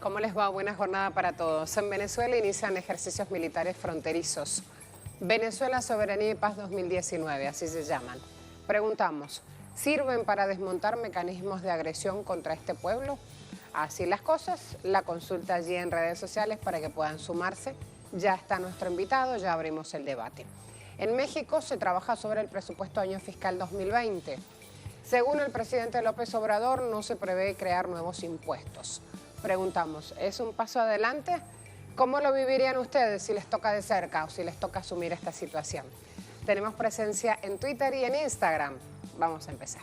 ¿Cómo les va? Buena jornada para todos. En Venezuela inician ejercicios militares fronterizos. Venezuela, Soberanía y Paz 2019, así se llaman. Preguntamos, ¿sirven para desmontar mecanismos de agresión contra este pueblo? Así las cosas, la consulta allí en redes sociales para que puedan sumarse. Ya está nuestro invitado, ya abrimos el debate. En México se trabaja sobre el presupuesto año fiscal 2020. Según el presidente López Obrador, no se prevé crear nuevos impuestos. Preguntamos, ¿es un paso adelante? ¿Cómo lo vivirían ustedes si les toca de cerca o si les toca asumir esta situación? Tenemos presencia en Twitter y en Instagram. Vamos a empezar.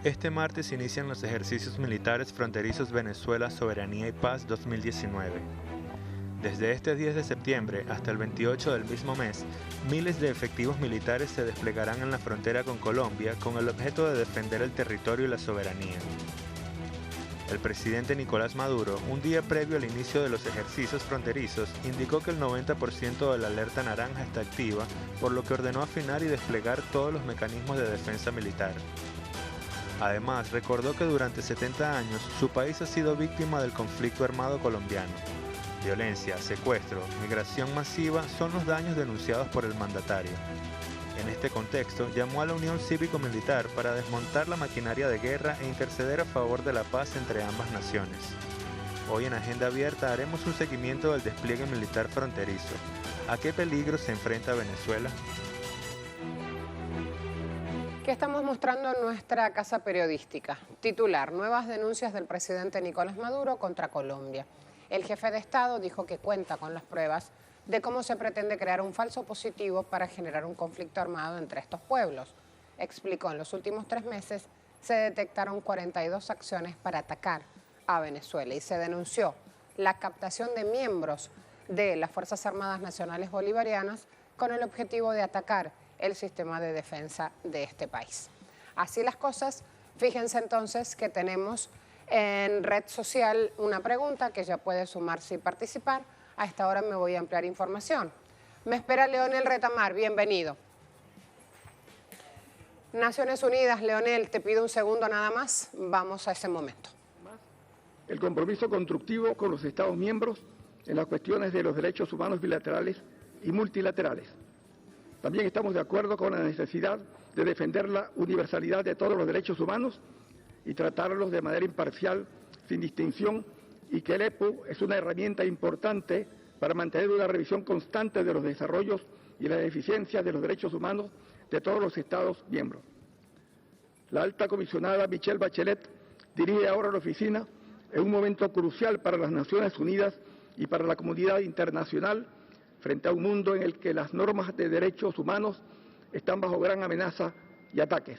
Este martes inician los ejercicios militares fronterizos Venezuela, Soberanía y Paz 2019. Desde este 10 de septiembre hasta el 28 del mismo mes, miles de efectivos militares se desplegarán en la frontera con Colombia con el objeto de defender el territorio y la soberanía. El presidente Nicolás Maduro, un día previo al inicio de los ejercicios fronterizos, indicó que el 90% de la alerta naranja está activa, por lo que ordenó afinar y desplegar todos los mecanismos de defensa militar. Además, recordó que durante 70 años su país ha sido víctima del conflicto armado colombiano. Violencia, secuestro, migración masiva son los daños denunciados por el mandatario. En este contexto, llamó a la unión cívico-militar para desmontar la maquinaria de guerra e interceder a favor de la paz entre ambas naciones. Hoy en Agenda Abierta haremos un seguimiento del despliegue militar fronterizo. ¿A qué peligro se enfrenta Venezuela? ¿Qué estamos mostrando en nuestra casa periodística? Titular, nuevas denuncias del presidente Nicolás Maduro contra Colombia. El jefe de Estado dijo que cuenta con las pruebas de cómo se pretende crear un falso positivo para generar un conflicto armado entre estos pueblos. Explicó, en los últimos 3 meses se detectaron 42 acciones para atacar a Venezuela y se denunció la captación de miembros de las Fuerzas Armadas Nacionales Bolivarianas con el objetivo de atacar el sistema de defensa de este país. Así las cosas, fíjense entonces que tenemos en red social una pregunta que ya puede sumarse y participar. A esta hora me voy a ampliar información. Me espera Leonel Retamar, bienvenido. Naciones Unidas, Leonel, te pido un segundo nada más, vamos a ese momento. El compromiso constructivo con los Estados miembros en las cuestiones de los derechos humanos bilaterales y multilaterales. También estamos de acuerdo con la necesidad de defender la universalidad de todos los derechos humanos y tratarlos de manera imparcial, sin distinción, y que el EPU es una herramienta importante para mantener una revisión constante de los desarrollos y las deficiencias de los derechos humanos de todos los Estados miembros. La alta comisionada Michelle Bachelet dirige ahora la oficina en un momento crucial para las Naciones Unidas y para la comunidad internacional, frente a un mundo en el que las normas de derechos humanos están bajo gran amenaza y ataques.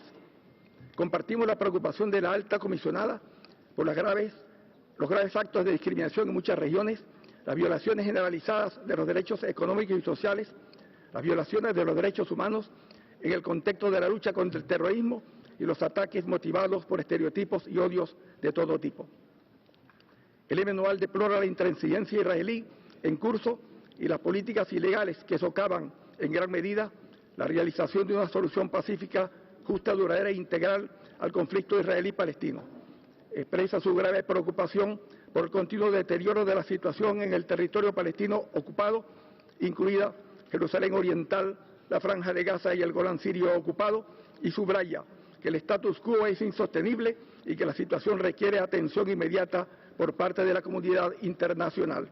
Compartimos la preocupación de la alta comisionada por los graves actos de discriminación en muchas regiones, las violaciones generalizadas de los derechos económicos y sociales, las violaciones de los derechos humanos en el contexto de la lucha contra el terrorismo y los ataques motivados por estereotipos y odios de todo tipo. El MNUAL deplora la intransigencia israelí en curso y las políticas ilegales que socavan en gran medida la realización de una solución pacífica, justa, duradera e integral al conflicto israelí-palestino. Expresa su grave preocupación por el continuo deterioro de la situación en el territorio palestino ocupado, incluida Jerusalén Oriental, la Franja de Gaza y el Golán sirio ocupado, y subraya que el status quo es insostenible y que la situación requiere atención inmediata por parte de la comunidad internacional.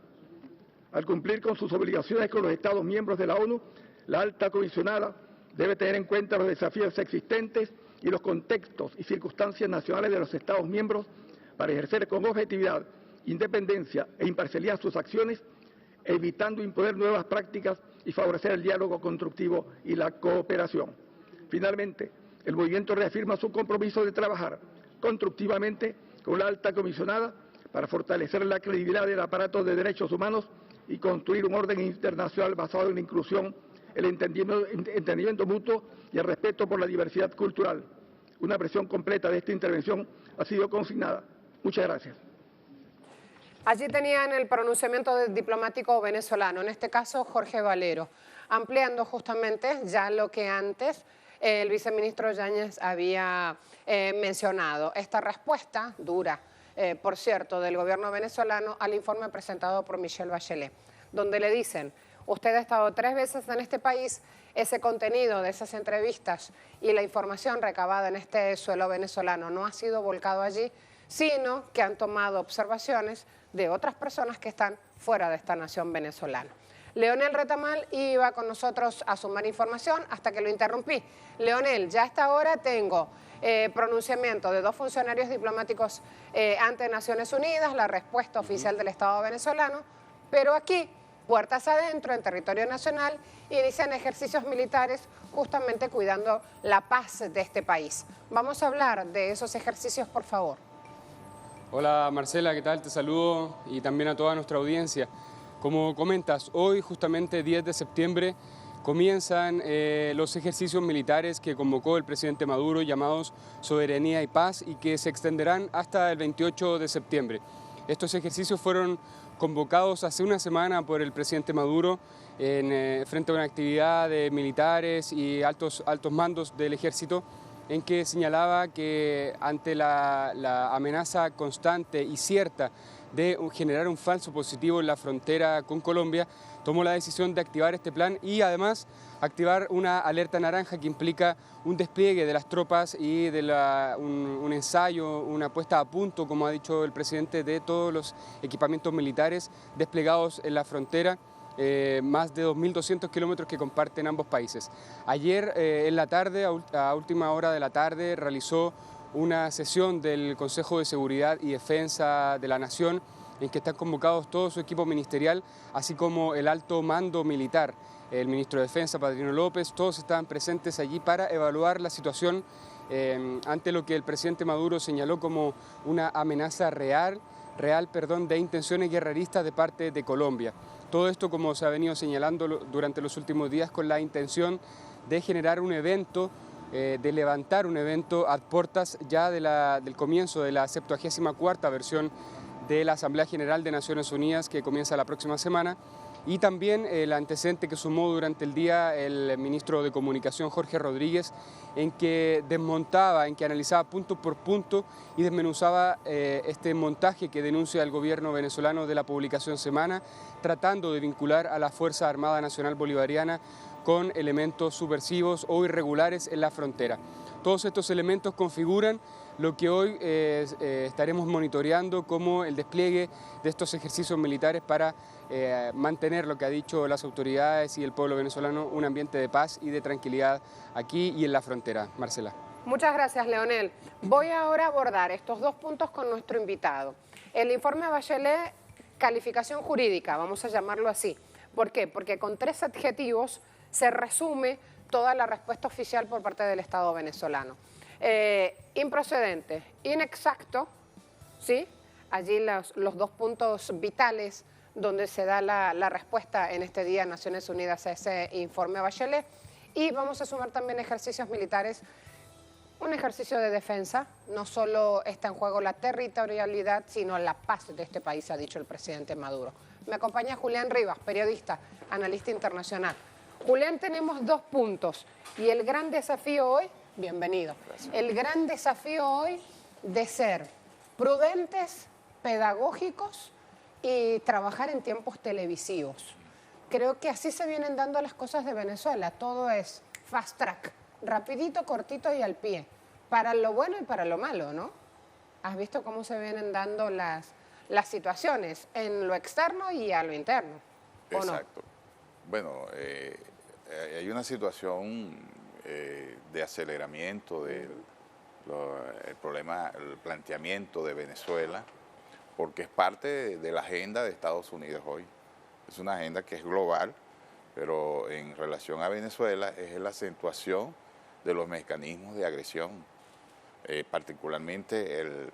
Al cumplir con sus obligaciones con los Estados miembros de la ONU, la alta comisionada debe tener en cuenta los desafíos existentes y los contextos y circunstancias nacionales de los Estados miembros para ejercer con objetividad, independencia e imparcialidad sus acciones, evitando imponer nuevas prácticas y favorecer el diálogo constructivo y la cooperación. Finalmente, el movimiento reafirma su compromiso de trabajar constructivamente con la alta comisionada para fortalecer la credibilidad del aparato de derechos humanos y construir un orden internacional basado en la inclusión, el entendimiento mutuo y el respeto por la diversidad cultural. Una versión completa de esta intervención ha sido consignada. Muchas gracias. Allí tenían el pronunciamiento del diplomático venezolano, en este caso Jorge Valero, ampliando justamente ya lo que antes el viceministro Yáñez había mencionado. Esta respuesta dura, por cierto, del gobierno venezolano al informe presentado por Michelle Bachelet, donde le dicen: usted ha estado 3 veces en este país, ese contenido de esas entrevistas y la información recabada en este suelo venezolano no ha sido volcado allí, sino que han tomado observaciones de otras personas que están fuera de esta nación venezolana. Leonel Retamal iba con nosotros a sumar información hasta que lo interrumpí. Leonel, ya a esta hora tengo pronunciamiento de 2 funcionarios diplomáticos ante Naciones Unidas, la respuesta oficial del Estado venezolano, pero aquí, puertas adentro, en territorio nacional, inician ejercicios militares justamente cuidando la paz de este país. Vamos a hablar de esos ejercicios, por favor. Hola Marcela, ¿qué tal? Te saludo y también a toda nuestra audiencia. Como comentas, hoy justamente 10 de septiembre comienzan los ejercicios militares que convocó el presidente Maduro, llamados Soberanía y Paz, y que se extenderán hasta el 28 de septiembre. Estos ejercicios fueron convocados hace una semana por el presidente Maduro frente a una actividad de militares y altos mandos del ejército, en que señalaba que ante la amenaza constante y cierta de generar un falso positivo en la frontera con Colombia, tomó la decisión de activar este plan y además activar una alerta naranja que implica un despliegue de las tropas y de un ensayo, una puesta a punto, como ha dicho el presidente, de todos los equipamientos militares desplegados en la frontera. Más de 2.200 kilómetros que comparten ambos países. Ayer en la tarde, a última hora de la tarde, realizó una sesión del Consejo de Seguridad y Defensa de la Nación en que están convocados todo su equipo ministerial, así como el alto mando militar. El ministro de Defensa, Padrino López, todos estaban presentes allí para evaluar la situación ante lo que el presidente Maduro señaló como una amenaza real de intenciones guerreristas de parte de Colombia. Todo esto, como se ha venido señalando durante los últimos días, con la intención de generar un evento, de levantar un evento a puertas ya del comienzo de la 74ª versión de la Asamblea General de Naciones Unidas, que comienza la próxima semana. Y también el antecedente que sumó durante el día el ministro de Comunicación, Jorge Rodríguez, en que desmontaba, en que analizaba punto por punto y desmenuzaba este montaje que denuncia el gobierno venezolano de la publicación Semana, tratando de vincular a la Fuerza Armada Nacional Bolivariana con elementos subversivos o irregulares en la frontera. Todos estos elementos configuran lo que hoy estaremos monitoreando como el despliegue de estos ejercicios militares para mantener, lo que ha dicho las autoridades y el pueblo venezolano, un ambiente de paz y de tranquilidad aquí y en la frontera. Marcela. Muchas gracias, Leonel. Voy ahora a abordar estos 2 puntos con nuestro invitado. El informe Bachelet, calificación jurídica, vamos a llamarlo así. ¿Por qué? Porque con 3 adjetivos se resume toda la respuesta oficial por parte del Estado venezolano. Improcedente, inexacto, ¿sí? Allí los 2 puntos vitales donde se da la respuesta en este día Naciones Unidas a ese informe Bachelet. Y vamos a sumar también ejercicios militares, un ejercicio de defensa. No solo está en juego la territorialidad, sino la paz de este país, ha dicho el presidente Maduro. Me acompaña Julián Rivas, periodista, analista internacional. Julián, tenemos 2 puntos y el gran desafío hoy, bienvenido, gracias. El gran desafío hoy de ser prudentes, pedagógicos y trabajar en tiempos televisivos. Creo que así se vienen dando las cosas de Venezuela, todo es fast track, rapidito, cortito y al pie, para lo bueno y para lo malo, ¿no? ¿Has visto cómo se vienen dando las situaciones en lo externo y a lo interno? ¿O exacto. No? Bueno, hay una situación de aceleramiento del problema, el planteamiento de Venezuela, porque es parte de la agenda de Estados Unidos hoy. Es una agenda que es global, pero en relación a Venezuela es la acentuación de los mecanismos de agresión, particularmente el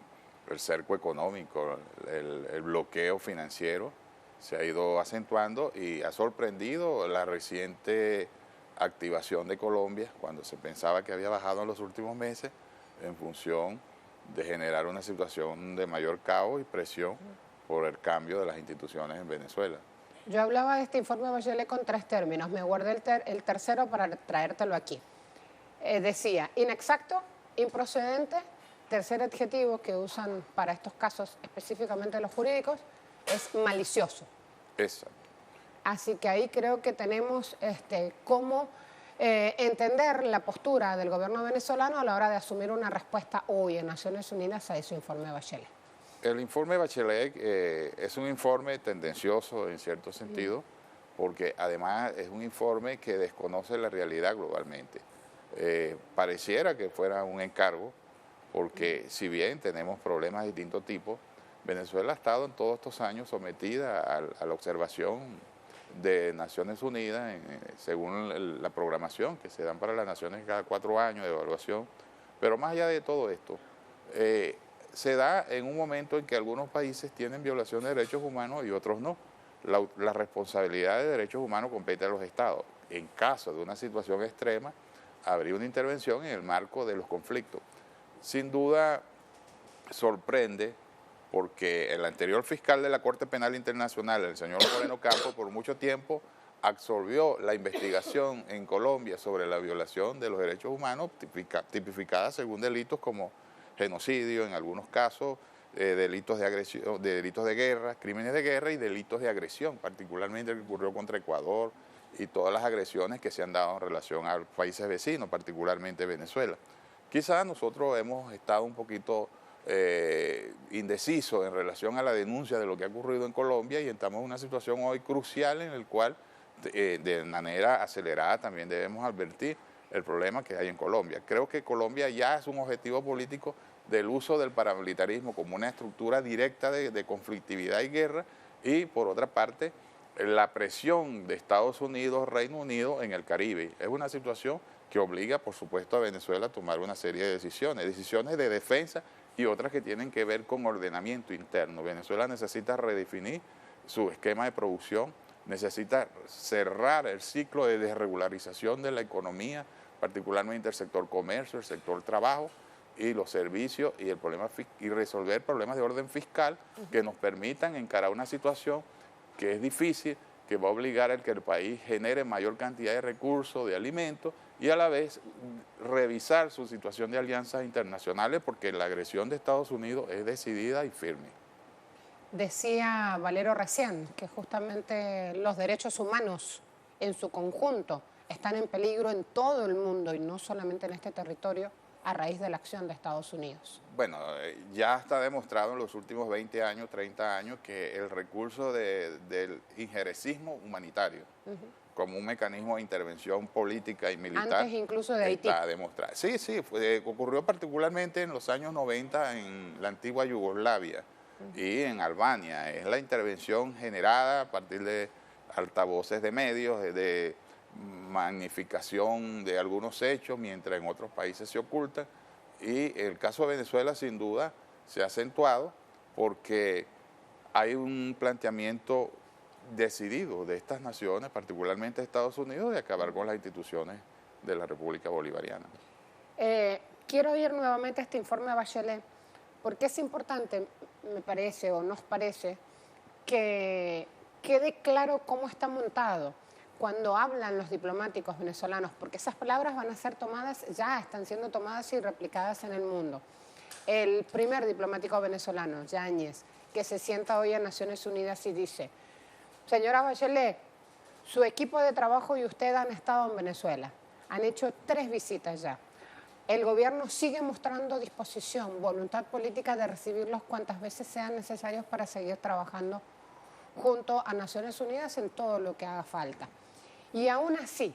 cerco económico, el bloqueo financiero se ha ido acentuando y ha sorprendido la reciente activación de Colombia cuando se pensaba que había bajado en los últimos meses en función de generar una situación de mayor caos y presión por el cambio de las instituciones en Venezuela. Yo hablaba de este informe Bachelet con 3 términos, me guardé el tercero para traértelo aquí. decía, inexacto, improcedente. Tercer adjetivo que usan para estos casos, específicamente los jurídicos, es malicioso. Exacto. Así que ahí creo que tenemos cómo entender la postura del gobierno venezolano a la hora de asumir una respuesta hoy en Naciones Unidas a ese informe Bachelet. El informe Bachelet es un informe tendencioso en cierto sentido, porque además es un informe que desconoce la realidad globalmente. Pareciera que fuera un encargo, porque si bien tenemos problemas de distintos tipos, Venezuela ha estado en todos estos años sometida a la observación de Naciones Unidas, según la programación que se dan para las naciones cada 4 años de evaluación. Pero más allá de todo esto, se da en un momento en que algunos países tienen violación de derechos humanos y otros no. La responsabilidad de derechos humanos compete a los estados. En caso de una situación extrema, habría una intervención en el marco de los conflictos. Sin duda, sorprende porque el anterior fiscal de la Corte Penal Internacional, el señor Moreno Campos, por mucho tiempo absorbió la investigación en Colombia sobre la violación de los derechos humanos, tipificada según delitos como genocidio, en algunos casos, delitos de agresión, delitos de guerra, crímenes de guerra y delitos de agresión, particularmente el que ocurrió contra Ecuador y todas las agresiones que se han dado en relación a países vecinos, particularmente Venezuela. Quizás nosotros hemos estado un poquito indecisos en relación a la denuncia de lo que ha ocurrido en Colombia y estamos en una situación hoy crucial en la cual de manera acelerada también debemos advertir el problema que hay en Colombia. Creo que Colombia ya es un objetivo político del uso del paramilitarismo como una estructura directa de conflictividad y guerra, y por otra parte la presión de Estados Unidos, Reino Unido en el Caribe. Es una situación que obliga, por supuesto, a Venezuela a tomar una serie de decisiones de defensa y otras que tienen que ver con ordenamiento interno. Venezuela necesita redefinir su esquema de producción, necesita cerrar el ciclo de desregularización de la economía, particularmente el sector comercio, el sector trabajo y los servicios y resolver problemas de orden fiscal que nos permitan encarar una situación que es difícil, que va a obligar a que el país genere mayor cantidad de recursos, de alimentos, y a la vez revisar su situación de alianzas internacionales, porque la agresión de Estados Unidos es decidida y firme. Decía Valero recién que justamente los derechos humanos en su conjunto están en peligro en todo el mundo y no solamente en este territorio a raíz de la acción de Estados Unidos. Bueno, ya está demostrado en los últimos 20 años, 30 años, que el recurso del injerencismo humanitario como un mecanismo de intervención política y militar. Antes incluso de Haití. Está demostrado. Sí, ocurrió particularmente en los años 90 en la antigua Yugoslavia y en Albania. Es la intervención generada a partir de altavoces de medios, de magnificación de algunos hechos, mientras en otros países se ocultan. Y el caso de Venezuela, sin duda, se ha acentuado porque hay un planteamiento decidido de estas naciones, particularmente de Estados Unidos, de acabar con las instituciones de la República Bolivariana. Quiero ir nuevamente a este informe de Bachelet, porque es importante, me parece, o nos parece, que quede claro cómo está montado cuando hablan los diplomáticos venezolanos, porque esas palabras van a ser tomadas, ya están siendo tomadas y replicadas en el mundo. El primer diplomático venezolano, Yáñez, que se sienta hoy en Naciones Unidas y dice: señora Bachelet, su equipo de trabajo y usted han estado en Venezuela, han hecho 3 visitas ya. El gobierno sigue mostrando disposición, voluntad política de recibirlos cuantas veces sean necesarios para seguir trabajando junto a Naciones Unidas en todo lo que haga falta. Y aún así,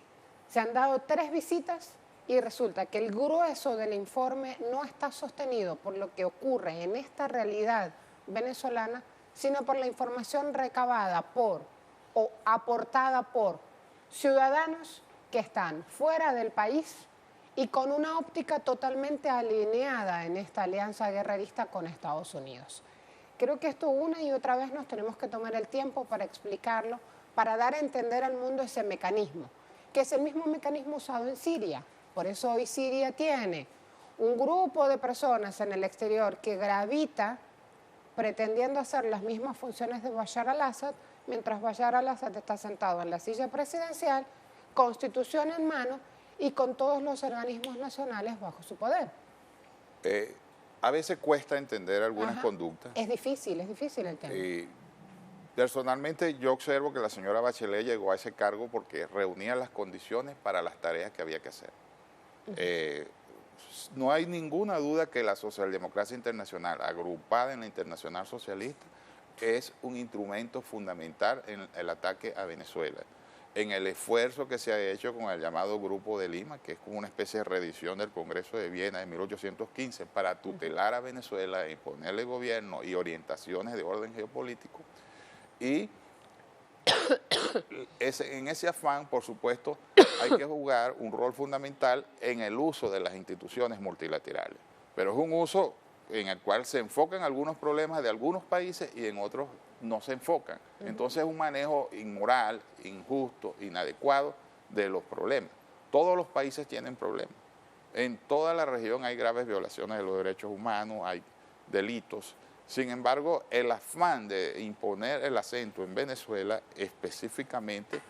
se han dado 3 visitas y resulta que el grueso del informe no está sostenido por lo que ocurre en esta realidad venezolana, sino por la información recabada por o aportada por ciudadanos que están fuera del país y con una óptica totalmente alineada en esta alianza guerrerista con Estados Unidos. Creo que esto una y otra vez nos tenemos que tomar el tiempo para explicarlo, para dar a entender al mundo ese mecanismo, que es el mismo mecanismo usado en Siria. Por eso hoy Siria tiene un grupo de personas en el exterior que gravita pretendiendo hacer las mismas funciones de Bashar al-Assad, mientras Bashar al-Assad está sentado en la silla presidencial, constitución en mano, y con todos los organismos nacionales bajo su poder. A veces cuesta entender algunas conductas. Es difícil el tema. Personalmente yo observo que la señora Bachelet llegó a ese cargo porque reunía las condiciones para las tareas que había que hacer. No hay ninguna duda que la socialdemocracia internacional, agrupada en la Internacional Socialista, es un instrumento fundamental en el ataque a Venezuela, en el esfuerzo que se ha hecho con el llamado Grupo de Lima, que es como una especie de reedición del Congreso de Viena de 1815, para tutelar a Venezuela, imponerle gobierno y orientaciones de orden geopolítico. Y en ese afán, por supuesto, hay que jugar un rol fundamental en el uso de las instituciones multilaterales. Pero es un uso en el cual se enfocan algunos problemas de algunos países y en otros no se enfocan. Entonces es un manejo inmoral, injusto, inadecuado de los problemas. Todos los países tienen problemas. En toda la región hay graves violaciones de los derechos humanos, hay delitos. Sin embargo, el afán de imponer el acento en Venezuela específicamente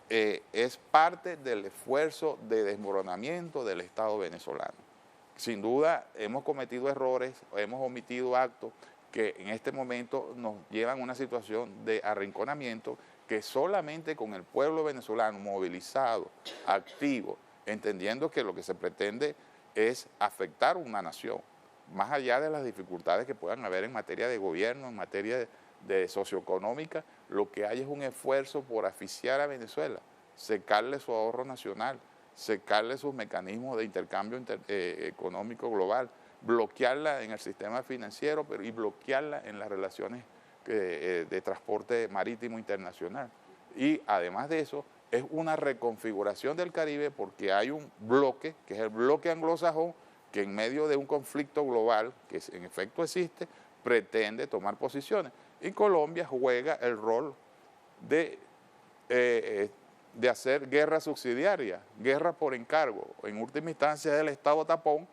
es parte del esfuerzo de desmoronamiento del Estado venezolano. Sin duda hemos cometido errores, hemos omitido actos que en este momento nos llevan a una situación de arrinconamiento que solamente con el pueblo venezolano movilizado, activo, entendiendo que lo que se pretende es afectar una nación, más allá de las dificultades que puedan haber en materia de gobierno, en materia de socioeconómica, lo que hay es un esfuerzo por asfixiar a Venezuela, secarle su ahorro nacional, secarle sus mecanismos de intercambio económico global, bloquearla en el sistema financiero y bloquearla en las relaciones de transporte marítimo internacional. Y además de eso, es una reconfiguración del Caribe porque hay un bloque, que es el bloque anglosajón, que en medio de un conflicto global, que en efecto existe, pretende tomar posiciones. Y Colombia juega el rol de hacer guerra subsidiaria, guerra por encargo, en última instancia del Estado tapón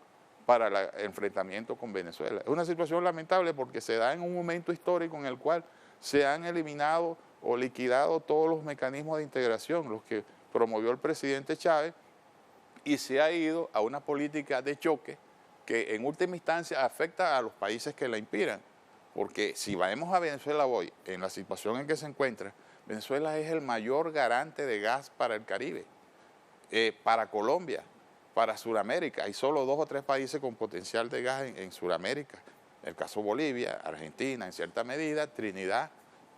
para el enfrentamiento con Venezuela. Es una situación lamentable porque se da en un momento histórico en el cual se han eliminado o liquidado todos los mecanismos de integración, los que promovió el presidente Chávez, y se ha ido a una política de choque que en última instancia afecta a los países que la inspiran. Porque si vamos a Venezuela hoy, en la situación en que se encuentra, Venezuela es el mayor garante de gas para el Caribe, para Colombia, para Sudamérica. Hay solo 2 o 3 países con potencial de gas en Sudamérica. El caso Bolivia, Argentina en cierta medida, Trinidad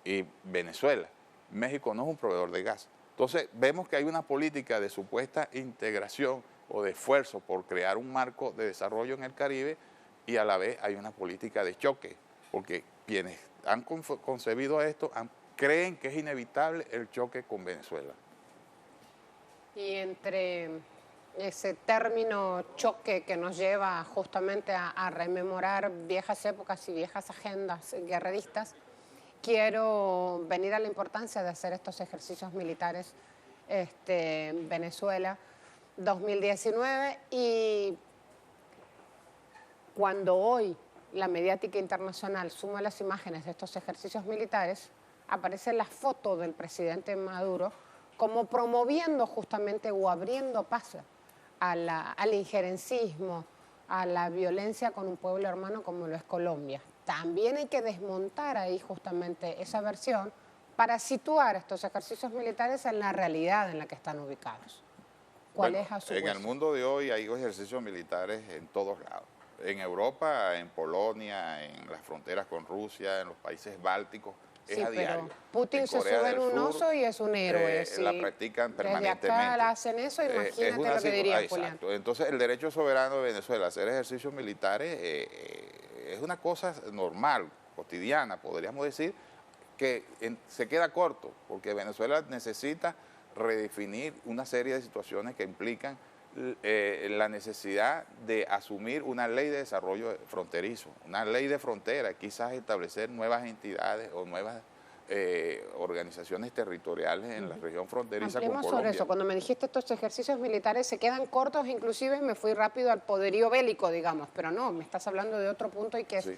y Venezuela. México no es un proveedor de gas. Entonces vemos que hay una política de supuesta integración o de esfuerzo por crear un marco de desarrollo en el Caribe y a la vez hay una política de choque, porque quienes han concebido esto creen que es inevitable el choque con Venezuela. Y entre ese término choque que nos lleva justamente a rememorar viejas épocas y viejas agendas guerreristas, quiero venir a la importancia de hacer estos ejercicios militares en Venezuela 2019 y cuando hoy la mediática internacional suma las imágenes de estos ejercicios militares, aparece la foto del presidente Maduro como promoviendo justamente o abriendo paso al injerencismo, a la violencia con un pueblo hermano como lo es Colombia. También hay que desmontar ahí justamente esa versión para situar estos ejercicios militares en la realidad en la que están ubicados. ¿Cuál es a su En el mundo de hoy hay ejercicios militares en todos lados. En Europa, en Polonia, en las fronteras con Rusia, en los países bálticos, es a diario. Pero Putin se sube en un oso y es un héroe. La practican permanentemente. Desde acá hacen eso, imagínate lo que diría Julián. Exacto. Entonces, el derecho soberano de Venezuela a hacer ejercicios militares es una cosa normal, cotidiana, podríamos decir, que se queda corto, porque Venezuela necesita redefinir una serie de situaciones que implican la necesidad de asumir una ley de desarrollo fronterizo, una ley de frontera, quizás establecer nuevas entidades o nuevas organizaciones territoriales en la región fronteriza con Colombia. Sobre eso, cuando me dijiste estos ejercicios militares se quedan cortos, inclusive me fui rápido al poderío bélico, digamos, pero no, me estás hablando de otro punto y que es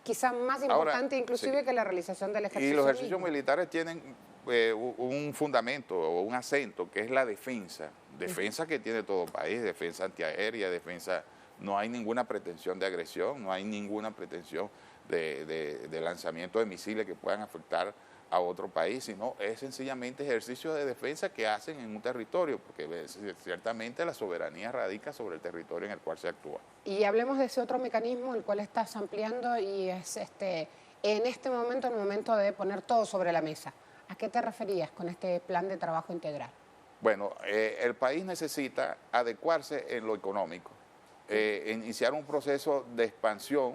quizás más importante inclusive que la realización del ejercicio. Y los ejercicios militares tienen un fundamento o un acento que es la defensa defensa que tiene todo país, defensa antiaérea, defensa, no hay ninguna pretensión de agresión, no hay ninguna pretensión de lanzamiento de misiles que puedan afectar a otro país, sino es sencillamente ejercicio de defensa que hacen en un territorio, porque ciertamente la soberanía radica sobre el territorio en el cual se actúa. Y hablemos de ese otro mecanismo, el cual estás ampliando, y es en este momento el momento de poner todo sobre la mesa. ¿A qué te referías con este plan de trabajo integral? Bueno, el país necesita adecuarse en lo económico, iniciar un proceso de expansión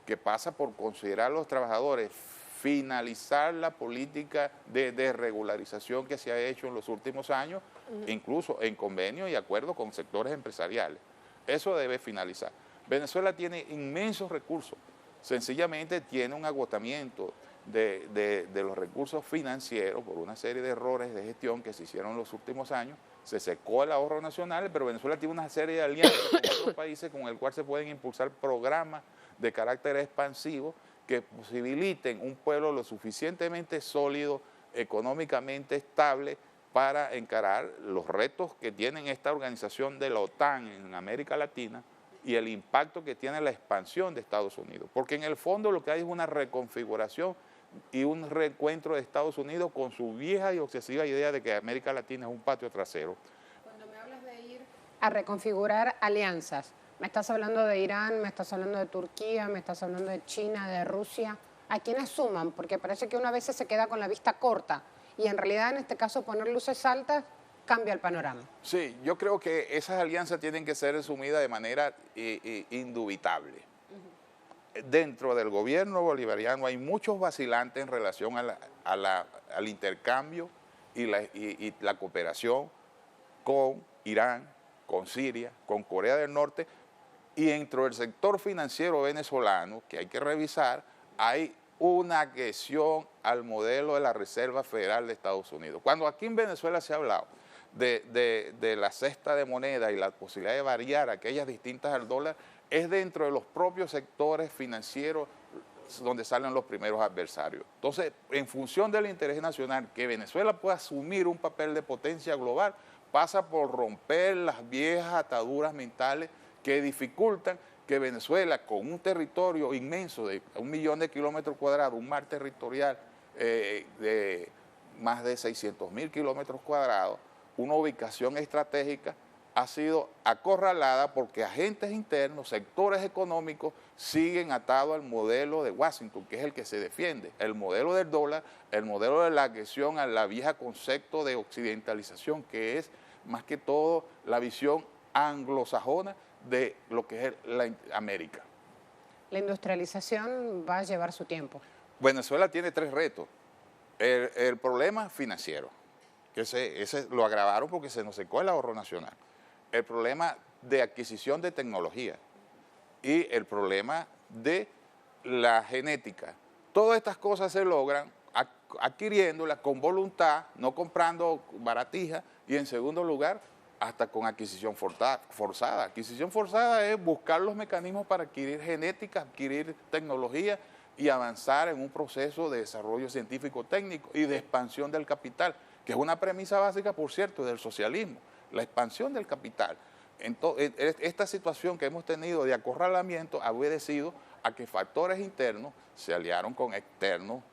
que pasa por considerar a los trabajadores, finalizar la política de desregularización que se ha hecho en los últimos años, incluso en convenio y acuerdo con sectores empresariales. Eso debe finalizar. Venezuela tiene inmensos recursos, sencillamente tiene un agotamiento de los recursos financieros por una serie de errores de gestión que se hicieron en los últimos años. Se secó el ahorro nacional, pero Venezuela tiene una serie de alianzas con otros países con el cual se pueden impulsar programas de carácter expansivo que posibiliten un pueblo lo suficientemente sólido, económicamente estable, para encarar los retos que tiene esta organización de la OTAN en América Latina y el impacto que tiene la expansión de Estados Unidos. Porque en el fondo lo que hay es una reconfiguración y un reencuentro de Estados Unidos con su vieja y obsesiva idea de que América Latina es un patio trasero. Cuando me hablas de ir a reconfigurar alianzas, me estás hablando de Irán, me estás hablando de Turquía, me estás hablando de China, de Rusia. ¿A quiénes suman? Porque parece que una vez se queda con la vista corta y en realidad en este caso poner luces altas cambia el panorama. Sí, yo creo que esas alianzas tienen que ser asumidas de manera indubitable. Dentro del gobierno bolivariano hay muchos vacilantes en relación al intercambio y la cooperación con Irán, con Siria, con Corea del Norte, y dentro del sector financiero venezolano, que hay que revisar, hay una agresión al modelo de la Reserva Federal de Estados Unidos. Cuando aquí en Venezuela se ha hablado de la cesta de moneda y la posibilidad de variar aquellas distintas al dólar, es dentro de los propios sectores financieros donde salen los primeros adversarios. Entonces, en función del interés nacional, que Venezuela pueda asumir un papel de potencia global, pasa por romper las viejas ataduras mentales que dificultan que Venezuela, con un territorio inmenso de 1 millón de kilómetros cuadrados, un mar territorial de más de 600.000 kilómetros cuadrados, una ubicación estratégica, ha sido acorralada porque agentes internos, sectores económicos, siguen atados al modelo de Washington, que es el que se defiende, el modelo del dólar, el modelo de la agresión a la vieja concepto de occidentalización, que es más que todo la visión anglosajona de lo que es la América. La industrialización va a llevar su tiempo. Venezuela tiene 3 retos. El problema financiero, que ese lo agravaron porque se nos secó el ahorro nacional. El problema de adquisición de tecnología y el problema de la genética. Todas estas cosas se logran adquiriéndolas con voluntad, no comprando baratijas, y en segundo lugar, hasta con adquisición forzada. Adquisición forzada es buscar los mecanismos para adquirir genética, adquirir tecnología y avanzar en un proceso de desarrollo científico-técnico y de expansión del capital, que es una premisa básica, por cierto, del socialismo, la expansión del capital. Entonces, esta situación que hemos tenido de acorralamiento ha obedecido a que factores internos se aliaron con externos,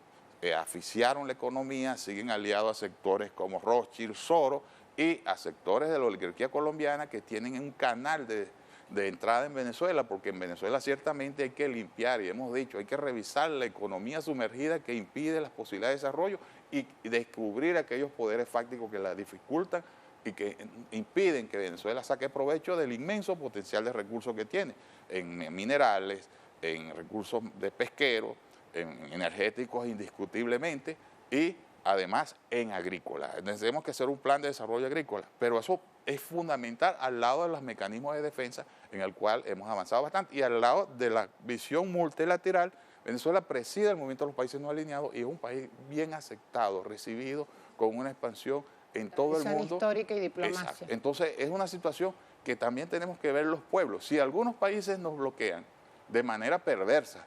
asfixiaron la economía, siguen aliados a sectores como Rothschild, Soros, y a sectores de la oligarquía colombiana que tienen un canal de entrada en Venezuela, porque en Venezuela ciertamente hay que limpiar, y hemos dicho, hay que revisar la economía sumergida que impide las posibilidades de desarrollo y descubrir aquellos poderes fácticos que la dificultan y que impiden que Venezuela saque provecho del inmenso potencial de recursos que tiene, en minerales, en recursos de pesqueros, en energéticos indiscutiblemente, y además en agrícola. Tenemos que hacer un plan de desarrollo agrícola, pero eso es fundamental al lado de los mecanismos de defensa en el cual hemos avanzado bastante y al lado de la visión multilateral. Venezuela preside el movimiento de los países no alineados y es un país bien aceptado, recibido con una expansión en todo el mundo. Histórica y diplomacia. Exacto. Entonces es una situación que también tenemos que ver los pueblos. Si algunos países nos bloquean de manera perversa,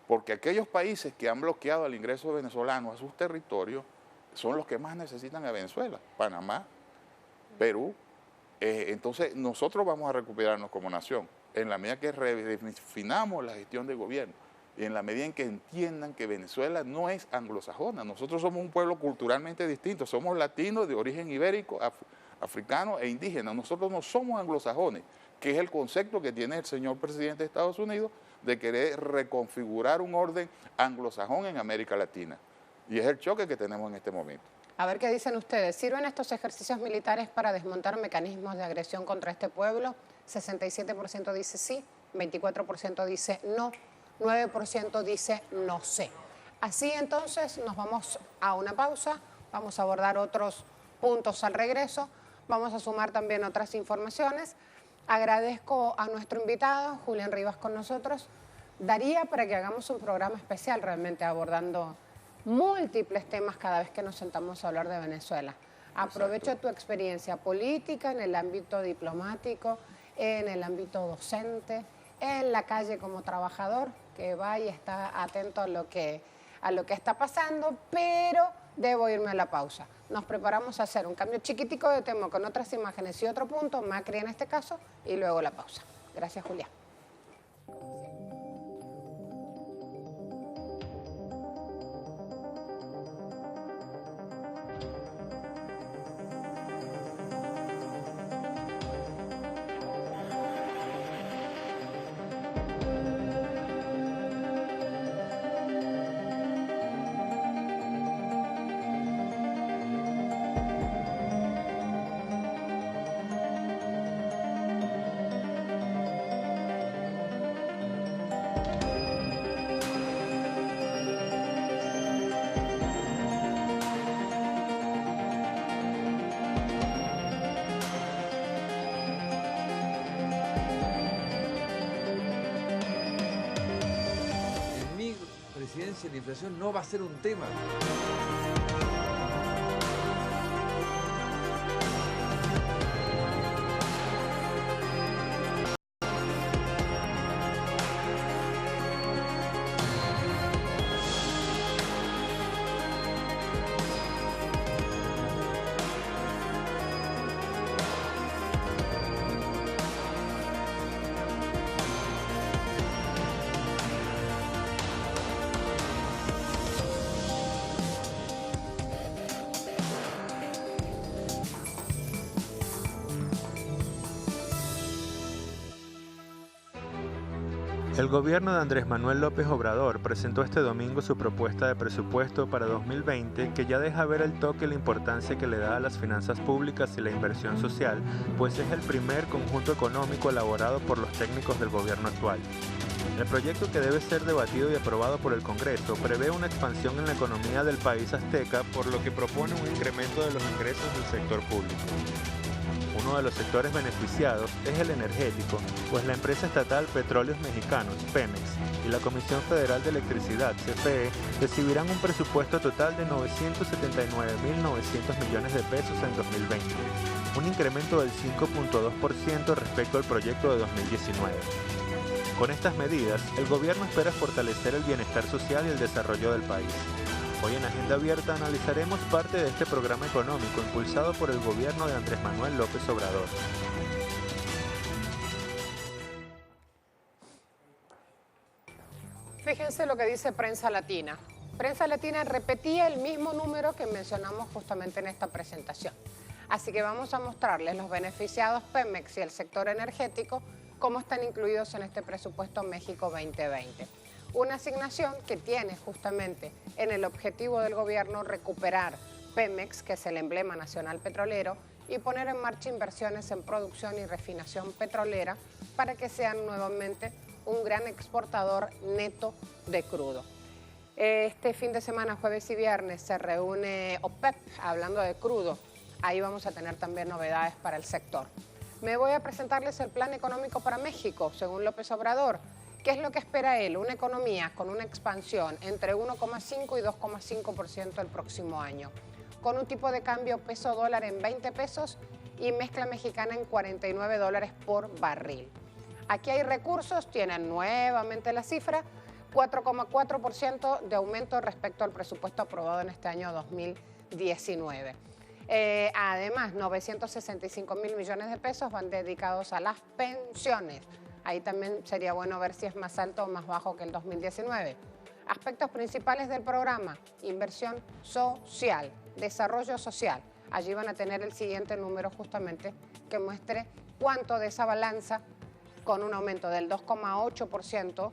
porque aquellos países que han bloqueado el ingreso venezolano a sus territorios son los que más necesitan a Venezuela: Panamá, Perú, entonces nosotros vamos a recuperarnos como nación, en la medida que redefinamos la gestión de gobierno y en la medida en que entiendan que Venezuela no es anglosajona. Nosotros somos un pueblo culturalmente distinto, somos latinos de origen ibérico, africano e indígena. Nosotros no somos anglosajones, que es el concepto que tiene el señor presidente de Estados Unidos de querer reconfigurar un orden anglosajón en América Latina. Y es el choque que tenemos en este momento. A ver qué dicen ustedes. ¿Sirven estos ejercicios militares para desmontar mecanismos de agresión contra este pueblo? 67% dice sí, 24% dice no, 9% dice no sé. Así entonces nos vamos a una pausa, vamos a abordar otros puntos al regreso, vamos a sumar también otras informaciones. Agradezco a nuestro invitado, Julián Rivas, con nosotros. Daría para que hagamos un programa especial realmente abordando múltiples temas cada vez que nos sentamos a hablar de Venezuela. Aprovecho tu experiencia política en el ámbito diplomático, en el ámbito docente, en la calle como trabajador, que va y está atento a lo que está pasando, pero debo irme a la pausa. Nos preparamos a hacer un cambio chiquitico de tema con otras imágenes y otro punto, Macri en este caso, y luego la pausa. Gracias, Julián. La inflación no va a ser un tema. El gobierno de Andrés Manuel López Obrador presentó este domingo su propuesta de presupuesto para 2020 que ya deja ver al toque la importancia que le da a las finanzas públicas y la inversión social, pues es el primer conjunto económico elaborado por los técnicos del gobierno actual. El proyecto, que debe ser debatido y aprobado por el Congreso, prevé una expansión en la economía del país azteca, por lo que propone un incremento de los ingresos del sector público. Uno de los sectores beneficiados es el energético, pues la empresa estatal Petróleos Mexicanos, Pemex, y la Comisión Federal de Electricidad, CFE, recibirán un presupuesto total de 979.900 millones de pesos en 2020, un incremento del 5.2% respecto al proyecto de 2019. Con estas medidas, el gobierno espera fortalecer el bienestar social y el desarrollo del país. Hoy en Agenda Abierta analizaremos parte de este programa económico impulsado por el gobierno de Andrés Manuel López Obrador. Fíjense lo que dice Prensa Latina. Prensa Latina repetía el mismo número que mencionamos justamente en esta presentación. Así que vamos a mostrarles los beneficiados Pemex y el sector energético, cómo están incluidos en este presupuesto México 2020. Una asignación que tiene justamente en el objetivo del gobierno recuperar Pemex, que es el emblema nacional petrolero, y poner en marcha inversiones en producción y refinación petrolera para que sean nuevamente un gran exportador neto de crudo. Este fin de semana, jueves y viernes, se reúne OPEP hablando de crudo. Ahí vamos a tener también novedades para el sector. Me voy a presentarles el plan económico para México, según López Obrador. ¿Qué es lo que espera él? Una economía con una expansión entre 1,5 y 2,5% el próximo año, con un tipo de cambio peso-dólar en 20 pesos y mezcla mexicana en 49 dólares por barril. Aquí hay recursos, tienen nuevamente la cifra, 4,4% de aumento respecto al presupuesto aprobado en este año 2019. Además, 965.000 millones de pesos van dedicados a las pensiones. Ahí también sería bueno ver si es más alto o más bajo que el 2019. Aspectos principales del programa: inversión social, desarrollo social. Allí van a tener el siguiente número justamente que muestre cuánto de esa balanza, con un aumento del 2,8%,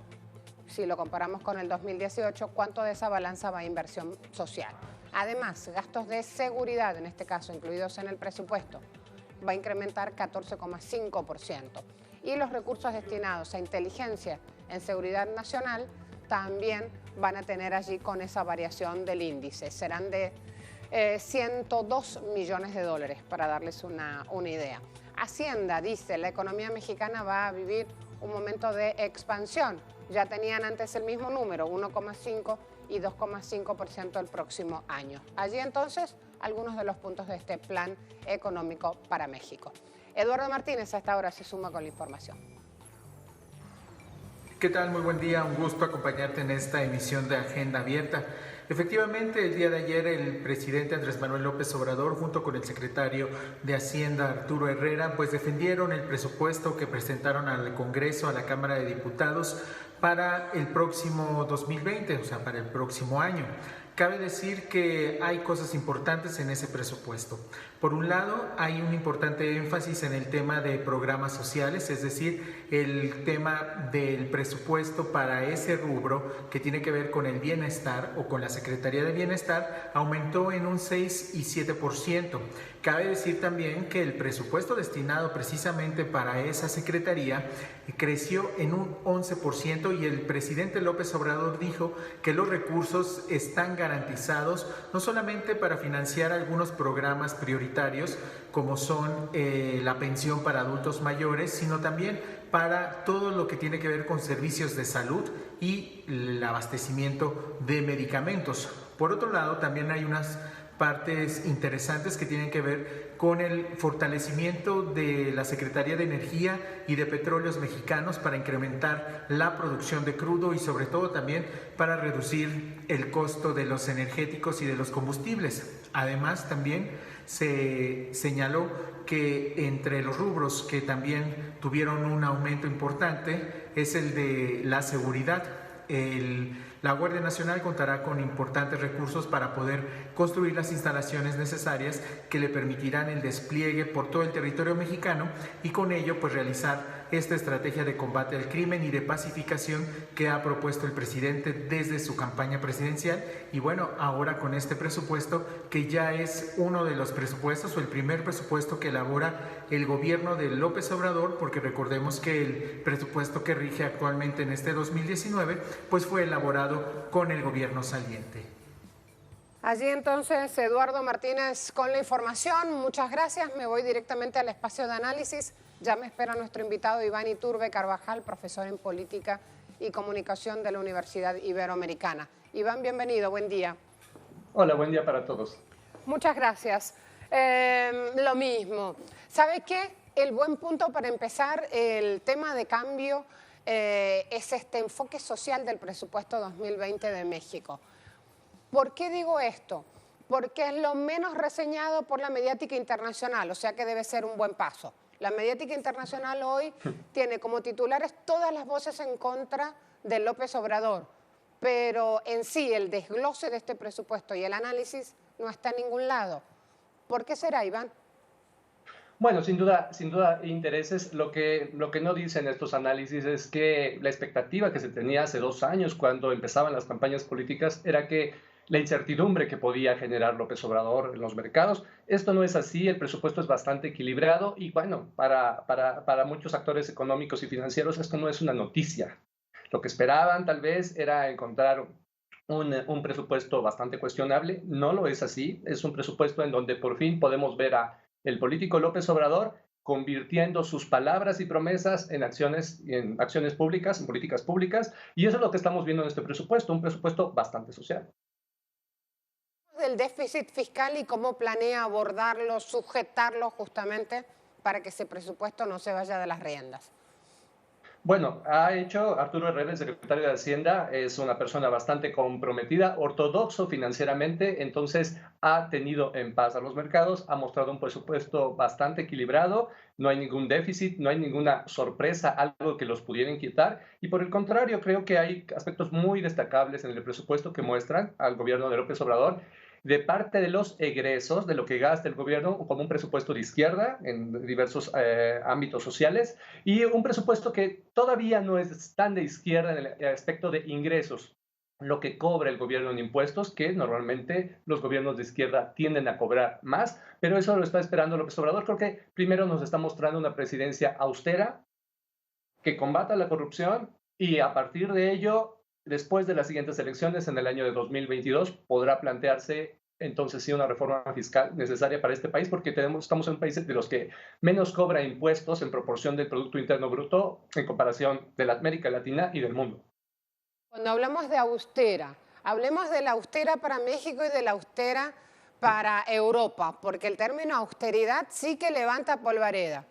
si lo comparamos con el 2018, cuánto de esa balanza va a inversión social. Además, gastos de seguridad, en este caso incluidos en el presupuesto, va a incrementar 14,5%. Y los recursos destinados a inteligencia en seguridad nacional también van a tener allí con esa variación del índice. Serán de 102 millones de dólares, para darles una idea. Hacienda dice: la economía mexicana va a vivir un momento de expansión. Ya tenían antes el mismo número, 1,5 y 2,5% el próximo año. Allí entonces algunos de los puntos de este plan económico para México. Eduardo Martínez a esta hora se suma con la información. ¿Qué tal? Muy buen día, un gusto acompañarte en esta emisión de Agenda Abierta. Efectivamente, el día de ayer el presidente Andrés Manuel López Obrador, junto con el secretario de Hacienda Arturo Herrera, pues defendieron el presupuesto que presentaron al Congreso, a la Cámara de Diputados, para el próximo 2020, o sea, para el próximo año. Cabe decir que hay cosas importantes en ese presupuesto. Por un lado, hay un importante énfasis en el tema de programas sociales, es decir, el tema del presupuesto para ese rubro que tiene que ver con el bienestar o con la Secretaría de Bienestar aumentó en un 6 y 7%. Cabe decir también que el presupuesto destinado precisamente para esa secretaría creció en un 11% y el presidente López Obrador dijo que los recursos están garantizados no solamente para financiar algunos programas prioritarios como son la pensión para adultos mayores, sino también para todo lo que tiene que ver con servicios de salud y el abastecimiento de medicamentos. Por otro lado, también hay unas partes interesantes que tienen que ver con el fortalecimiento de la Secretaría de Energía y de Petróleos Mexicanos para incrementar la producción de crudo y sobre todo también para reducir el costo de los energéticos y de los combustibles. Además, también se señaló que entre los rubros que también tuvieron un aumento importante es el de la seguridad. La Guardia Nacional contará con importantes recursos para poder construir las instalaciones necesarias que le permitirán el despliegue por todo el territorio mexicano y con ello pues realizar esta estrategia de combate al crimen y de pacificación que ha propuesto el presidente desde su campaña presidencial. Y bueno, ahora con este presupuesto que ya es uno de los presupuestos o el primer presupuesto que elabora el gobierno de López Obrador, porque recordemos que el presupuesto que rige actualmente en este 2019 pues fue elaborado con el gobierno saliente. Allí entonces Eduardo Martínez con la información. Muchas gracias. Me voy directamente al espacio de análisis. Ya me espera nuestro invitado Iván Iturbe Carvajal, profesor en Política y Comunicación de la Universidad Iberoamericana. Iván, bienvenido. Buen día. Hola, buen día para todos. Muchas gracias. Lo mismo. ¿Sabe qué? El buen punto para empezar el tema de cambio es este enfoque social del presupuesto 2020 de México. ¿Por qué digo esto? Porque es lo menos reseñado por la mediática internacional, o sea que debe ser un buen paso. La mediática internacional hoy tiene como titulares todas las voces en contra de López Obrador, pero en sí el desglose de este presupuesto y el análisis no está en ningún lado. ¿Por qué será, Iván? Bueno, sin duda intereses. Lo que no dicen estos análisis es que la expectativa que se tenía hace 2 años cuando empezaban las campañas políticas era que la incertidumbre que podía generar López Obrador en los mercados. Esto no es así, el presupuesto es bastante equilibrado y bueno, para muchos actores económicos y financieros esto no es una noticia. Lo que esperaban tal vez era encontrar un presupuesto bastante cuestionable. No lo es así, es un presupuesto en donde por fin podemos ver a el político López Obrador convirtiendo sus palabras y promesas en acciones públicas, en políticas públicas, y eso es lo que estamos viendo en este presupuesto, un presupuesto bastante social. Del déficit fiscal y cómo planea abordarlo, sujetarlo justamente para que ese presupuesto no se vaya de las riendas. Bueno, ha hecho Arturo Herrera, el secretario de Hacienda, es una persona bastante comprometida, ortodoxo financieramente, entonces ha tenido en paz a los mercados, ha mostrado un presupuesto bastante equilibrado, no hay ningún déficit, no hay ninguna sorpresa, algo que los pudiera inquietar, y por el contrario, creo que hay aspectos muy destacables en el presupuesto que muestran al gobierno de López Obrador de parte de los egresos, de lo que gasta el gobierno, como un presupuesto de izquierda en diversos ámbitos sociales, y un presupuesto que todavía no es tan de izquierda en el aspecto de ingresos, lo que cobra el gobierno en impuestos, que normalmente los gobiernos de izquierda tienden a cobrar más, pero eso lo está esperando López Obrador. Creo que primero nos está mostrando una presidencia austera, que combata la corrupción, y a partir de ello, después de las siguientes elecciones en el año de 2022, podrá plantearse entonces sí una reforma fiscal necesaria para este país, porque estamos en un país de los que menos cobra impuestos en proporción del Producto Interno Bruto en comparación de la América Latina y del mundo. Cuando hablamos de austera, hablemos de la austera para México y de la austera para Europa, porque el término austeridad sí que levanta polvareda.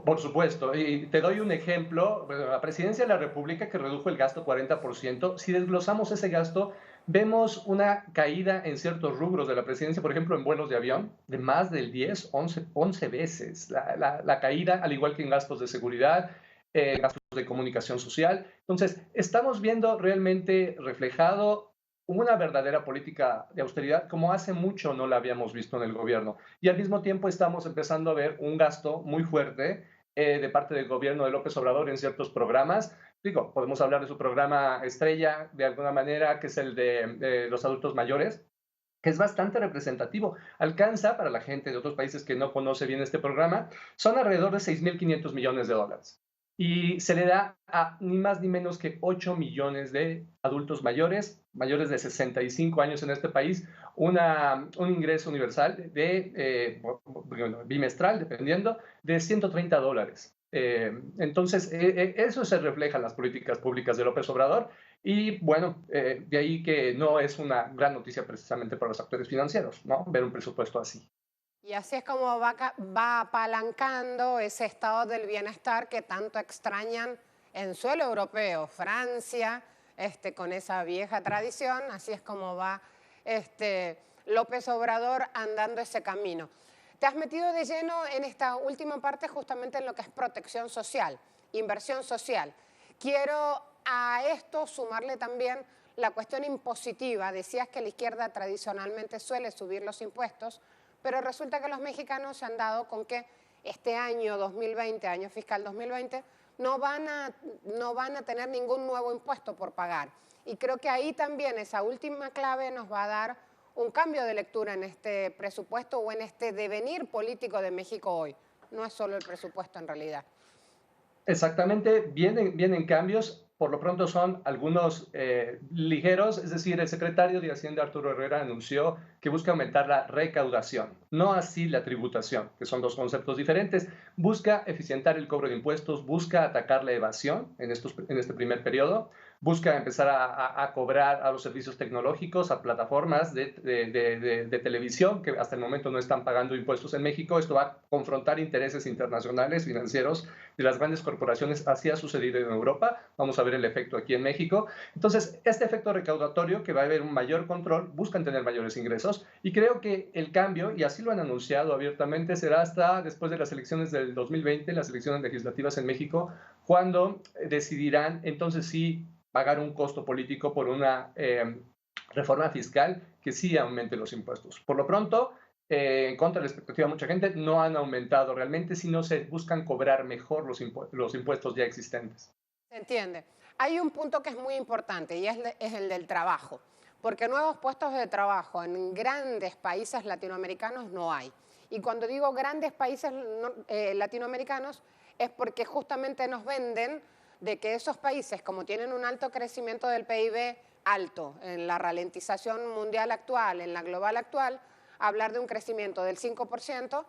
Por supuesto, y te doy un ejemplo, la Presidencia de la República que redujo el gasto 40%, si desglosamos ese gasto, vemos una caída en ciertos rubros de la Presidencia, por ejemplo, en vuelos de avión, de más del 10, 11 veces, la caída, al igual que en gastos de seguridad, gastos de comunicación social. Entonces, estamos viendo realmente reflejado una verdadera política de austeridad como hace mucho no la habíamos visto en el gobierno. Y al mismo tiempo estamos empezando a ver un gasto muy fuerte de parte del gobierno de López Obrador en ciertos programas. Digo, podemos hablar de su programa estrella de alguna manera, que es el de los adultos mayores, que es bastante representativo. Alcanza, para la gente de otros países que no conoce bien este programa, son alrededor de $6.500 millones. Y se le da a ni más ni menos que 8 millones de adultos mayores, mayores de 65 años en este país, un ingreso universal de, bimestral, dependiendo, de $130. Entonces, eso se refleja en las políticas públicas de López Obrador. Y bueno, de ahí que no es una gran noticia precisamente para los actores financieros, ¿no? Ver un presupuesto así. Y así es como va apalancando ese estado del bienestar que tanto extrañan en suelo europeo, Francia, con esa vieja tradición, así es como va López Obrador andando ese camino. Te has metido de lleno en esta última parte justamente en lo que es protección social, inversión social. Quiero a esto sumarle también la cuestión impositiva. Decías que la izquierda tradicionalmente suele subir los impuestos, pero resulta que los mexicanos se han dado con que este año 2020, año fiscal 2020, no van a tener ningún nuevo impuesto por pagar. Y creo que ahí también esa última clave nos va a dar un cambio de lectura en este presupuesto o en este devenir político de México hoy. No es solo el presupuesto en realidad. Exactamente, vienen cambios, por lo pronto son algunos ligeros, es decir, el secretario de Hacienda Arturo Herrera anunció que busca aumentar la recaudación, no así la tributación, que son dos conceptos diferentes. Busca eficientar el cobro de impuestos, busca atacar la evasión en este primer periodo, busca empezar a cobrar a los servicios tecnológicos, a plataformas de televisión que hasta el momento no están pagando impuestos en México. Esto va a confrontar intereses internacionales, financieros de las grandes corporaciones. Así ha sucedido en Europa. Vamos a ver el efecto aquí en México. Entonces, este efecto recaudatorio, que va a haber un mayor control, buscan tener mayores ingresos, y creo que el cambio, y así lo han anunciado abiertamente, será hasta después de las elecciones del 2020, las elecciones legislativas en México, cuando decidirán entonces sí pagar un costo político por una reforma fiscal que sí aumente los impuestos. Por lo pronto, en contra de la expectativa de mucha gente, no han aumentado realmente, sino se buscan cobrar mejor los impuestos ya existentes. Se entiende. Hay un punto que es muy importante y es el del trabajo, porque nuevos puestos de trabajo en grandes países latinoamericanos no hay. Y cuando digo grandes países latinoamericanos es porque justamente nos venden de que esos países, como tienen un alto crecimiento del PIB alto, en la ralentización mundial actual, en la global actual, hablar de un crecimiento del 5%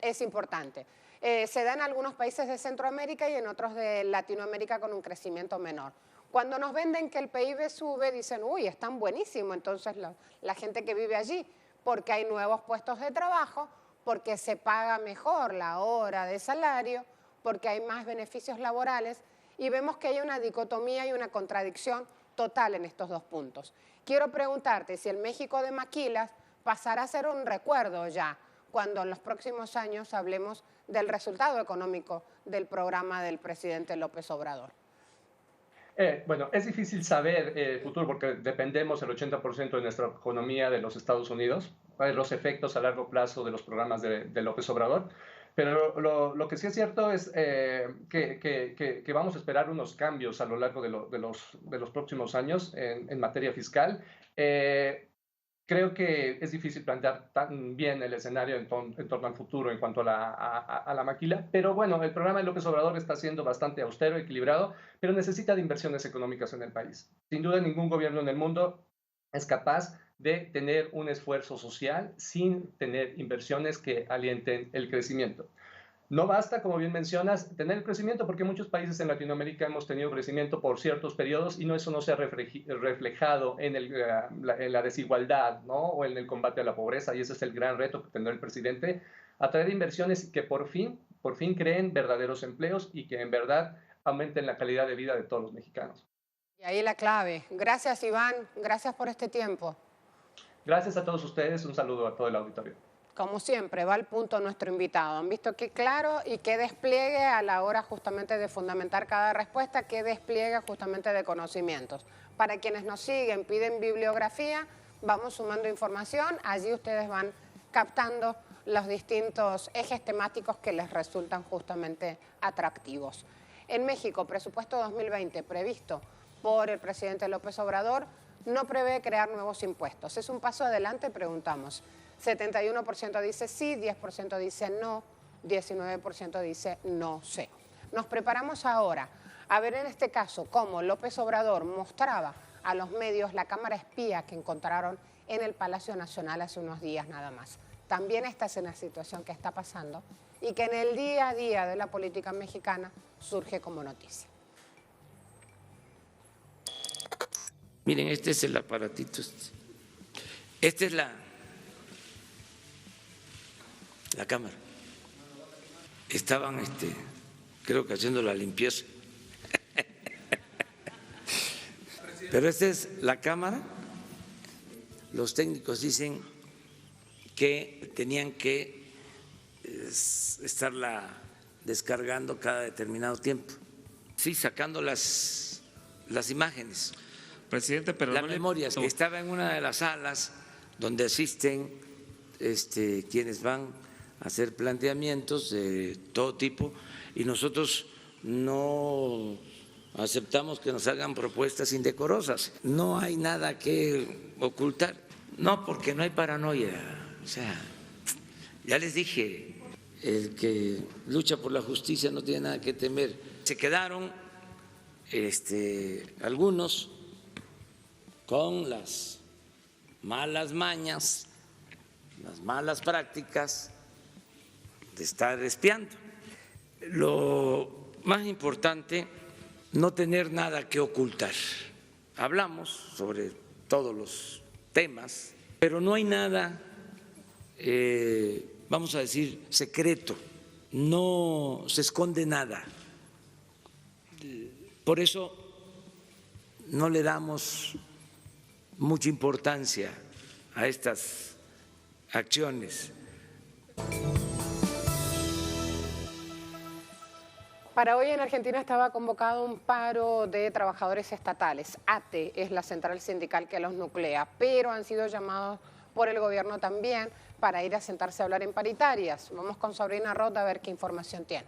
es importante. Se da en algunos países de Centroamérica y en otros de Latinoamérica con un crecimiento menor. Cuando nos venden que el PIB sube, dicen, uy, están buenísimo, entonces la gente que vive allí, porque hay nuevos puestos de trabajo, porque se paga mejor la hora de salario, porque hay más beneficios laborales y vemos que hay una dicotomía y una contradicción total en estos dos puntos. Quiero preguntarte si el México de Maquilas pasará a ser un recuerdo ya, cuando en los próximos años hablemos del resultado económico del programa del presidente López Obrador. Bueno, es difícil saber el futuro porque dependemos el 80% de nuestra economía de los Estados Unidos, los efectos a largo plazo de los programas de López Obrador. Pero lo que sí es cierto es que vamos a esperar unos cambios a lo largo de los próximos años en materia fiscal. Creo que es difícil plantear tan bien el escenario en torno al futuro en cuanto a la maquila, pero bueno, el programa de López Obrador está siendo bastante austero, equilibrado, pero necesita de inversiones económicas en el país. Sin duda, ningún gobierno en el mundo es capaz de tener un esfuerzo social sin tener inversiones que alienten el crecimiento. No basta, como bien mencionas, tener el crecimiento porque muchos países en Latinoamérica hemos tenido crecimiento por ciertos periodos y eso no se ha reflejado en la desigualdad, ¿no? O en el combate a la pobreza, y ese es el gran reto que tendrá el presidente, atraer inversiones que por fin creen verdaderos empleos y que en verdad aumenten la calidad de vida de todos los mexicanos. Y ahí la clave. Gracias, Iván. Gracias por este tiempo. Gracias a todos ustedes. Un saludo a todo el auditorio. Como siempre, va al punto nuestro invitado. Han visto qué claro y qué despliegue a la hora justamente de fundamentar cada respuesta, qué despliegue justamente de conocimientos. Para quienes nos siguen, piden bibliografía, vamos sumando información, allí ustedes van captando los distintos ejes temáticos que les resultan justamente atractivos. En México, presupuesto 2020 previsto por el presidente López Obrador no prevé crear nuevos impuestos. ¿Es un paso adelante? Preguntamos. 71% dice sí, 10% dice no, 19% dice no sé. Nos preparamos ahora a ver en este caso cómo López Obrador mostraba a los medios la cámara espía que encontraron en el Palacio Nacional hace unos días nada más. También esta es una situación que está pasando y que en el día a día de la política mexicana surge como noticia. Miren, este es el aparatito. Esta es la cámara. Estaban, creo que haciendo la limpieza. Pero esta es la cámara. Los técnicos dicen que tenían que estarla descargando cada determinado tiempo. Sí, sacando las imágenes. Presidente, pero las memorias. Estaba en una de las salas donde asisten quienes van a hacer planteamientos de todo tipo y nosotros no aceptamos que nos hagan propuestas indecorosas. No hay nada que ocultar. No, porque no hay paranoia. O sea, ya les dije, el que lucha por la justicia no tiene nada que temer. Se quedaron algunos con las malas mañas, las malas prácticas de estar espiando. Lo más importante, no tener nada que ocultar. Hablamos sobre todos los temas, pero no hay nada, vamos a decir, secreto, no se esconde nada. Por eso no le damos mucha importancia a estas acciones. Para hoy en Argentina estaba convocado un paro de trabajadores estatales. ATE es la central sindical que los nuclea, pero han sido llamados por el gobierno también para ir a sentarse a hablar en paritarias. Vamos con Sabrina Roth a ver qué información tiene.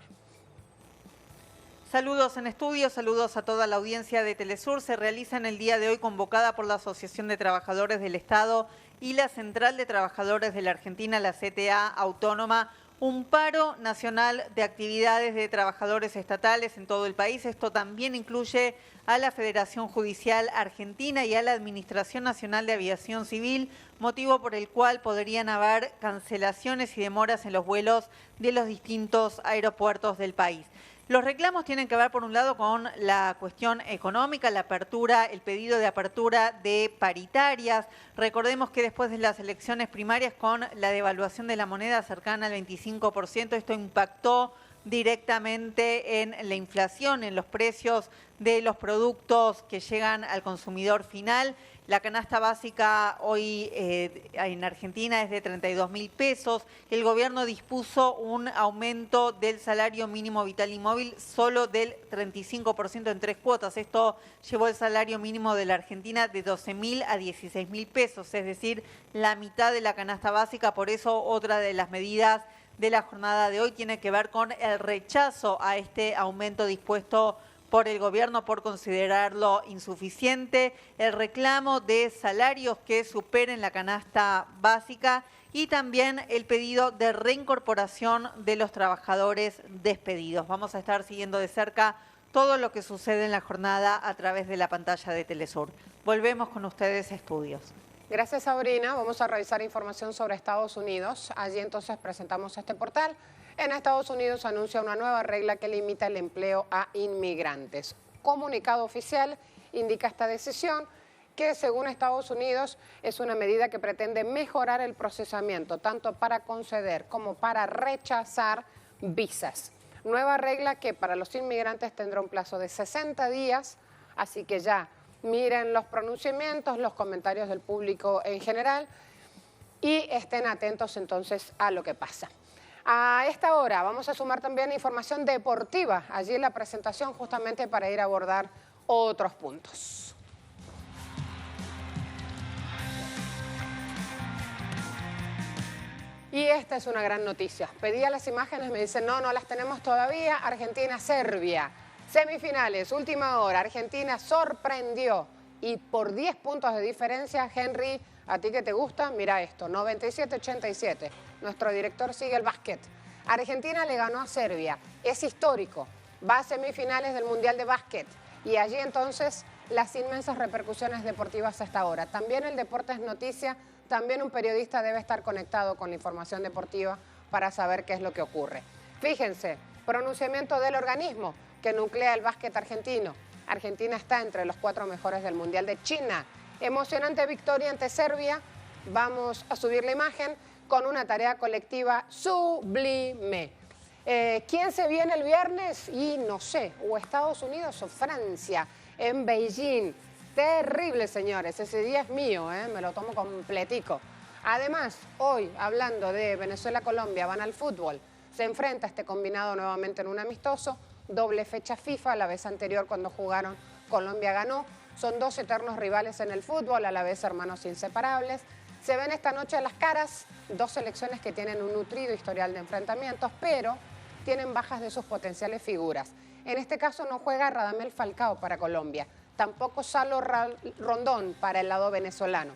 Saludos en estudio, saludos a toda la audiencia de Telesur. Se realiza en el día de hoy, convocada por la Asociación de Trabajadores del Estado y la Central de Trabajadores de la Argentina, la CTA Autónoma, un paro nacional de actividades de trabajadores estatales en todo el país. Esto también incluye a la Federación Judicial Argentina y a la Administración Nacional de Aviación Civil, motivo por el cual podrían haber cancelaciones y demoras en los vuelos de los distintos aeropuertos del país. Los reclamos tienen que ver, por un lado, con la cuestión económica, la apertura, el pedido de apertura de paritarias. Recordemos que después de las elecciones primarias, con la devaluación de la moneda cercana al 25%, esto impactó directamente en la inflación, en los precios de los productos que llegan al consumidor final. La canasta básica hoy en Argentina es de 32.000 pesos. El gobierno dispuso un aumento del salario mínimo vital y móvil solo del 35% en 3 cuotas. Esto llevó el salario mínimo de la Argentina de 12.000 a 16.000 pesos, es decir, la mitad de la canasta básica. Por eso otra de las medidas de la jornada de hoy tiene que ver con el rechazo a este aumento dispuesto por el gobierno por considerarlo insuficiente, el reclamo de salarios que superen la canasta básica y también el pedido de reincorporación de los trabajadores despedidos. Vamos a estar siguiendo de cerca todo lo que sucede en la jornada a través de la pantalla de Telesur. Volvemos con ustedes a estudios. Gracias, Sabrina. Vamos a revisar información sobre Estados Unidos. Allí entonces presentamos este portal. En Estados Unidos anuncia una nueva regla que limita el empleo a inmigrantes. Comunicado oficial indica esta decisión que, según Estados Unidos, es una medida que pretende mejorar el procesamiento, tanto para conceder como para rechazar visas. Nueva regla que para los inmigrantes tendrá un plazo de 60 días, así que ya miren los pronunciamientos, los comentarios del público en general y estén atentos entonces a lo que pasa. A esta hora vamos a sumar también información deportiva, allí la presentación justamente para ir a abordar otros puntos. Y esta es una gran noticia. Pedía las imágenes, me dicen no las tenemos todavía. Argentina-Serbia, semifinales, última hora. Argentina sorprendió y por 10 puntos de diferencia, Henry, ¿a ti que te gusta? Mira esto, 97-87. Nuestro director sigue el básquet. Argentina le ganó a Serbia, es histórico, va a semifinales del Mundial de Básquet y allí entonces las inmensas repercusiones deportivas hasta ahora. También el deporte es noticia, también un periodista debe estar conectado con la información deportiva para saber qué es lo que ocurre. Fíjense, pronunciamiento del organismo que nuclea el básquet argentino. Argentina está entre los 4 mejores del Mundial de China. Emocionante victoria ante Serbia. Vamos a subir la imagen con una tarea colectiva sublime. ¿Quién se viene el viernes? Y no sé, o Estados Unidos o Francia, en Beijing. Terrible, señores, ese día es mío, me lo tomo completico. Además, hoy, hablando de Venezuela-Colombia, van al fútbol. Se enfrenta este combinado nuevamente en un amistoso, doble fecha FIFA, la vez anterior cuando jugaron Colombia ganó. Son 2 eternos rivales en el fútbol, a la vez hermanos inseparables. Se ven esta noche las caras, 2 selecciones que tienen un nutrido historial de enfrentamientos, pero tienen bajas de sus potenciales figuras. En este caso no juega Radamel Falcao para Colombia, tampoco Salo Rondón para el lado venezolano.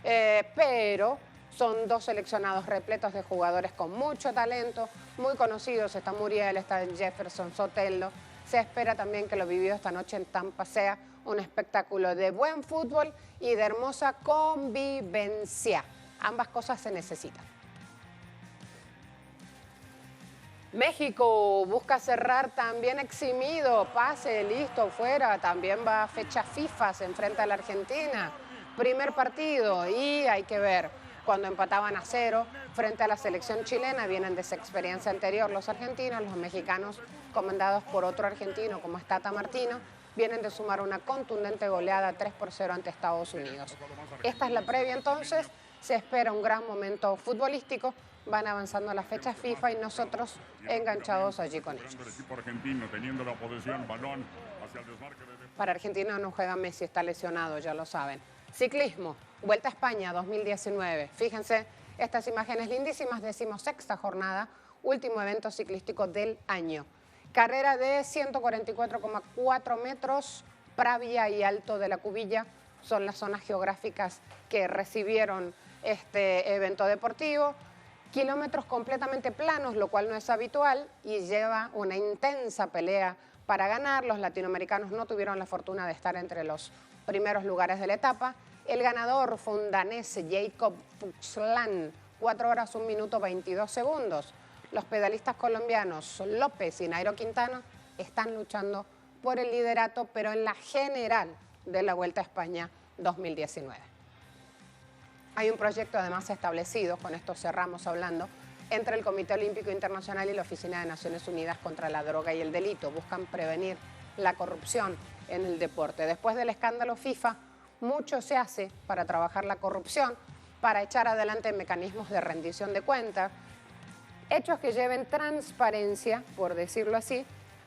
Pero son 2 seleccionados repletos de jugadores con mucho talento, muy conocidos. Está Muriel, está Jefferson Sotelo. Se espera también que lo vivido esta noche en Tampa sea un espectáculo de buen fútbol y de hermosa convivencia. Ambas cosas se necesitan. México busca cerrar también eximido, pase, listo, fuera. También va a fecha FIFA, se enfrenta a la Argentina. Primer partido y hay que ver, cuando empataban a 0 frente a la selección chilena, vienen de esa experiencia anterior los argentinos, los mexicanos comandados por otro argentino como es Tata Martino, vienen de sumar una contundente goleada 3-0 ante Estados Unidos. Esta es la previa entonces, se espera un gran momento futbolístico, van avanzando a las fechas FIFA y nosotros enganchados allí con ellos. Para Argentina no juega Messi, está lesionado, ya lo saben. Ciclismo, Vuelta a España 2019. Fíjense, estas imágenes lindísimas, 16ª jornada, último evento ciclístico del año. Carrera de 144,4 metros, Pravia y Alto de la Cubilla son las zonas geográficas que recibieron este evento deportivo. Kilómetros completamente planos, lo cual no es habitual y lleva una intensa pelea para ganar. Los latinoamericanos no tuvieron la fortuna de estar entre los primeros lugares de la etapa. El ganador fue un danés, Jacob Fuchsland, 4 horas, 1 minuto, 22 segundos. Los pedalistas colombianos López y Nairo Quintana están luchando por el liderato, pero en la general de la Vuelta a España 2019. Hay un proyecto además establecido, con esto cerramos hablando, entre el Comité Olímpico Internacional y la Oficina de Naciones Unidas contra la Droga y el Delito. Buscan prevenir la corrupción en el deporte. Después del escándalo FIFA, mucho se hace para trabajar la corrupción, para echar adelante mecanismos de rendición de cuentas, hechos que lleven transparencia, por decirlo así,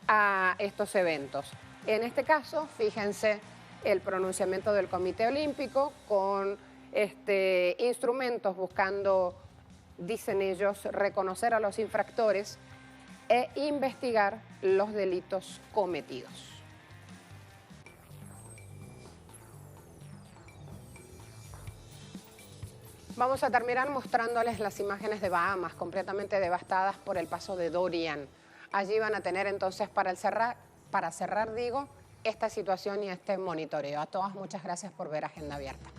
a estos eventos. En este caso, fíjense el pronunciamiento del Comité Olímpico con instrumentos buscando, dicen ellos, reconocer a los infractores e investigar los delitos cometidos. Vamos a terminar mostrándoles las imágenes de Bahamas, completamente devastadas por el paso de Dorian. Allí van a tener entonces para cerrar, esta situación y este monitoreo. A todas, muchas gracias por ver Agenda Abierta.